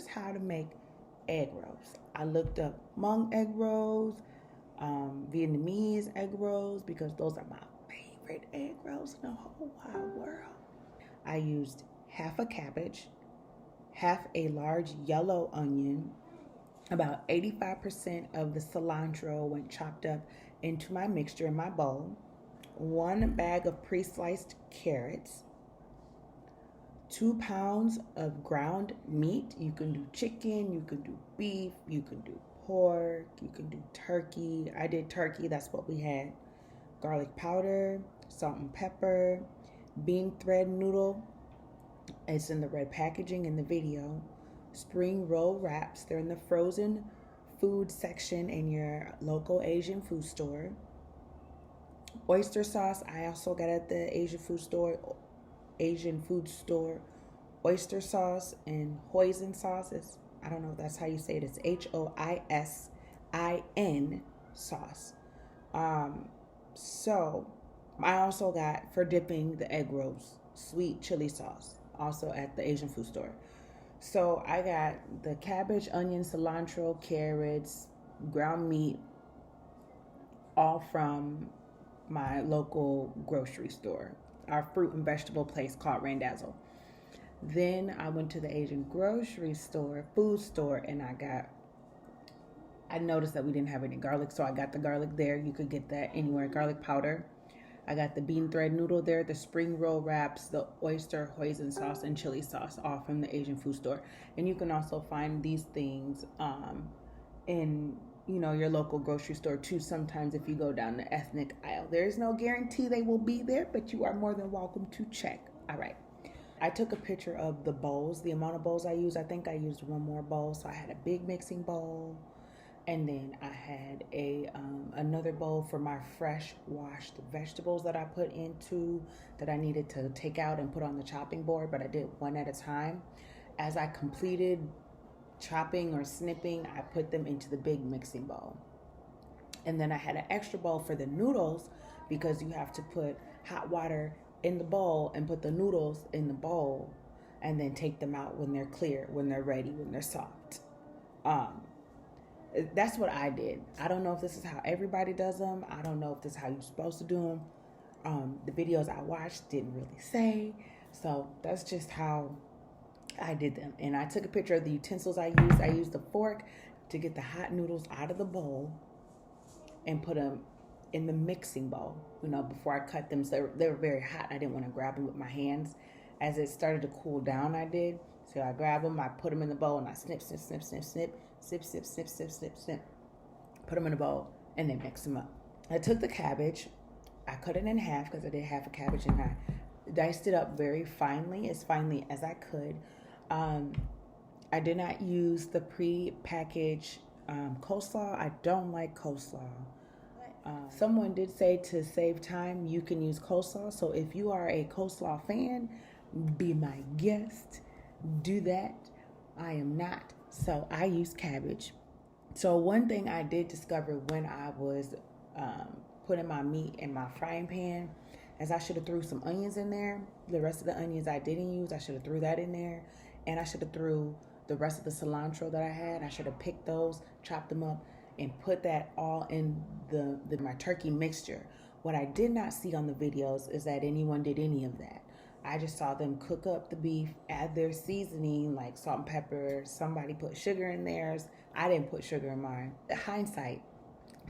how to make egg rolls. I looked up Hmong egg rolls, Vietnamese egg rolls, because those are my favorite egg rolls in the whole wide world. I used half a cabbage, half a large yellow onion, about 85% of the cilantro went chopped up into my mixture in my bowl, 1 bag of pre-sliced carrots, 2 pounds of ground meat. You can do chicken, you can do beef, you can do pork, you can do turkey. I did turkey, that's what we had. Garlic powder, salt and pepper, bean thread noodle. It's in the red packaging in the video. Spring roll wraps. They're in the frozen food section in your local Asian food store. Oyster sauce, I also got at the Asian food store. Oyster sauce and Hoisin sauce is, I don't know if that's how you say it. It's Hoisin sauce. So I also got, for dipping the egg rolls, sweet chili sauce, also at the Asian food store. So I got the cabbage, onion, cilantro, carrots, ground meat, all from my local grocery store, our fruit and vegetable place called Randazzo. Then I went to the Asian grocery store, food store, and I noticed that we didn't have any garlic, so I got the garlic there. You could get that anywhere, garlic powder. I got the bean thread noodle there, the spring roll wraps, the oyster, hoisin sauce, and chili sauce, all from the Asian food store. And you can also find these things in your local grocery store too. Sometimes if you go down the ethnic aisle, there is no guarantee they will be there, but you are more than welcome to check. All right. I took a picture of the bowls, the amount of bowls I used. I think I used 1 more bowl, so I had a big mixing bowl. And then I had another bowl for my fresh washed vegetables that I put into, that I needed to take out and put on the chopping board, but I did one at a time. As I completed chopping or snipping, I put them into the big mixing bowl. And then I had an extra bowl for the noodles, because you have to put hot water in the bowl and put the noodles in the bowl and then take them out when they're clear, when they're ready, when they're soft. That's what I did. I don't know if this is how everybody does them. I don't know if this is how you're supposed to do them. The videos I watched didn't really say. So that's just how I did them. And I took a picture of the utensils I used. I used a fork to get the hot noodles out of the bowl and put them in the mixing bowl, before I cut them. So they were very hot. I didn't want to grab them with my hands. As it started to cool down, I did. So I grabbed them, I put them in the bowl, and I snip, snip, snip, snip, snip, snip, snip, snip, snip, snip, snip. Put them in the bowl, and then mix them up. I took the cabbage, I cut it in half, because I did half a cabbage, and I diced it up very finely, as finely as I could. I did not use the pre-packaged coleslaw. I don't like coleslaw. Someone did say to save time, you can use coleslaw. So if you are a coleslaw fan, be my guest. Do that. I am not. So I use cabbage. So one thing I did discover when I was putting my meat in my frying pan is I should have threw some onions in there. The rest of the onions I didn't use, I should have threw that in there. And I should have threw the rest of the cilantro that I had. I should have picked those, chopped them up, and put that all in my turkey mixture. What I did not see on the videos is that anyone did any of that. I just saw them cook up the beef, add their seasoning like salt and pepper. Somebody put sugar in theirs. I didn't put sugar in mine. Hindsight,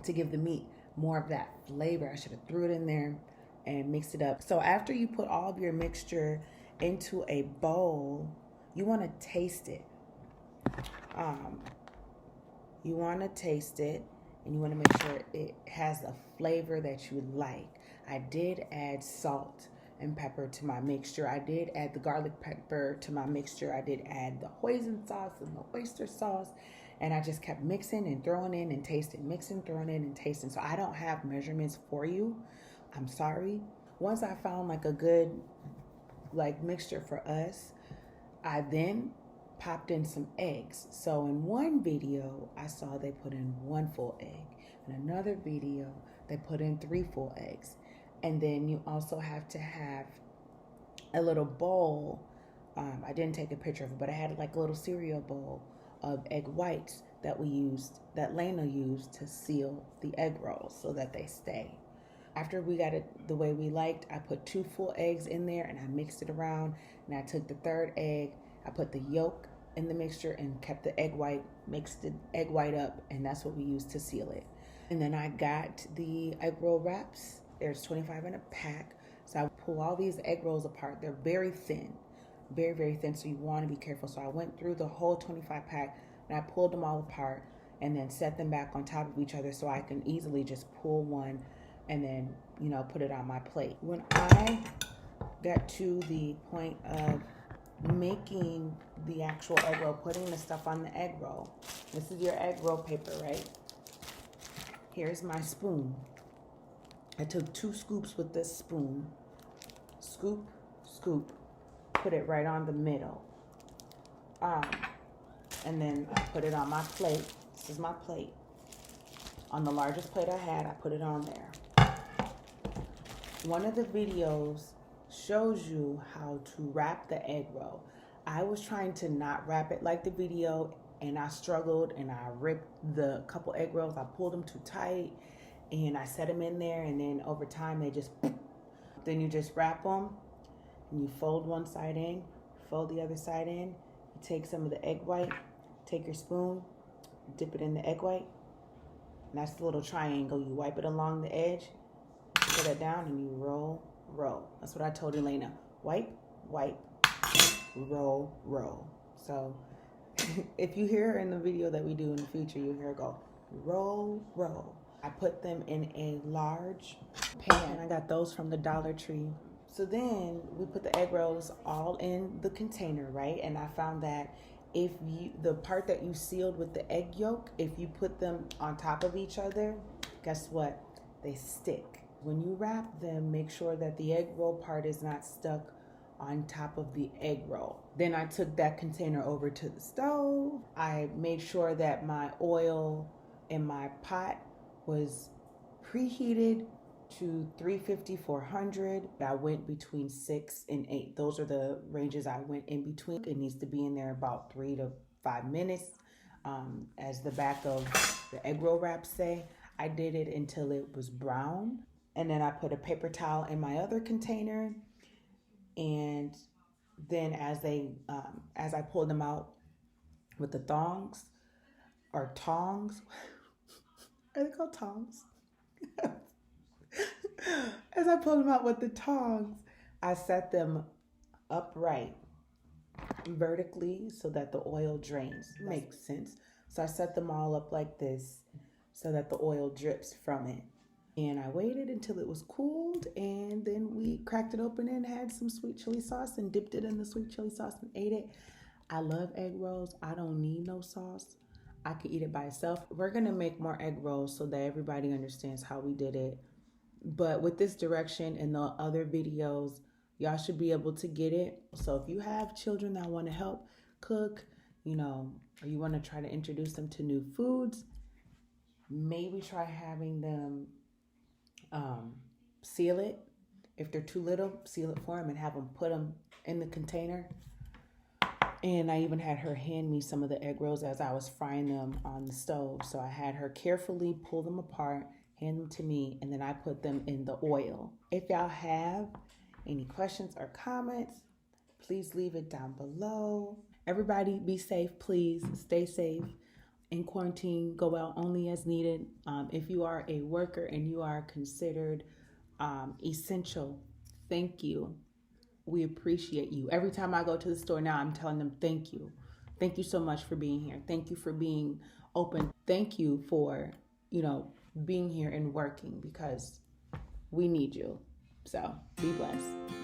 to give the meat more of that flavor, I should have threw it in there and mixed it up. So after you put all of your mixture into a bowl, you want to taste it. You want to taste it, and you want to make sure it has a flavor that you like. I did add salt and pepper to my mixture. I did add the garlic pepper to my mixture. I did add the hoisin sauce and the oyster sauce, and I just kept mixing and throwing in and tasting, mixing, throwing in and tasting. So I don't have measurements for you. I'm sorry. Once I found like a good mixture for us, I then popped in some eggs. So in one video, I saw they put in 1 full egg. In another video, they put in 3 full eggs. And then you also have to have a little bowl I didn't take a picture of it, but I had like a little cereal bowl of egg whites that Lena used to seal the egg rolls so that they stay. After we got it the way we liked, I put 2 full eggs in there and I mixed it around. And I took the 3rd egg, I put the yolk in the mixture and kept the egg white, mixed the egg white up, and that's what we used to seal it. And then I got the egg roll wraps. There's 25 in a pack. So I pull all these egg rolls apart. They're very thin, very, very thin. So you want to be careful. So I went through the whole 25 pack and I pulled them all apart and then set them back on top of each other so I can easily just pull one and then, put it on my plate. When I got to the point of making the actual egg roll, putting the stuff on the egg roll, this is your egg roll paper, right? Here's my spoon. I took 2 scoops with this spoon. Scoop, scoop, put it right on the middle. And then I put it on my plate. This is my plate. On the largest plate I had, I put it on there. One of the videos shows you how to wrap the egg roll. I was trying to not wrap it like the video, and I struggled and I ripped the couple egg rolls. I pulled them too tight and I set them in there, and then over time they just, then you just wrap them and you fold one side in, fold the other side in. You take some of the egg white, take your spoon, dip it in the egg white, and that's the little triangle. You wipe it along the edge, put it down, and you roll, roll. That's what I told Elena. Wipe, wipe, roll, roll. So if you hear her in the video that we do in the future, you'll hear her go, roll, roll. I put them in a large pan. I got those from the Dollar Tree. So then we put the egg rolls all in the container, right? And I found that the part that you sealed with the egg yolk, if you put them on top of each other, guess what? They stick. When you wrap them, make sure that the egg roll part is not stuck on top of the egg roll. Then I took that container over to the stove. I made sure that my oil in my pot was preheated to 350, 400. I went between 6 and 8. Those are the ranges I went in between. It needs to be in there about 3 to 5 minutes. As the back of the egg roll wraps say, I did it until it was brown. And then I put a paper towel in my other container. And then as I pulled them out with the thongs or tongs, are they called tongs? As I pulled them out with the tongs, I set them upright vertically so that the oil drains. Makes sense. So I set them all up like this so that the oil drips from it. And I waited until it was cooled, and then we cracked it open and had some sweet chili sauce and dipped it in the sweet chili sauce and ate it. I love egg rolls. I don't need no sauce. I could eat it by itself. We're gonna make more egg rolls so that everybody understands how we did it. But with this direction and the other videos, y'all should be able to get it. So if you have children that want to help cook, or you want to try to introduce them to new foods, maybe try having them seal it. If they're too little, seal it for them and have them put them in the container. And I even had her hand me some of the egg rolls as I was frying them on the stove. So I had her carefully pull them apart, hand them to me, and then I put them in the oil. If y'all have any questions or comments, please leave it down below. Everybody be safe, please. Stay safe. In quarantine, go out only as needed. If you are a worker and you are considered essential, thank you. We appreciate you. Every time I go to the store now, I'm telling them thank you. Thank you so much for being here. Thank you for being open. Thank you for, being here and working, because we need you. So be blessed.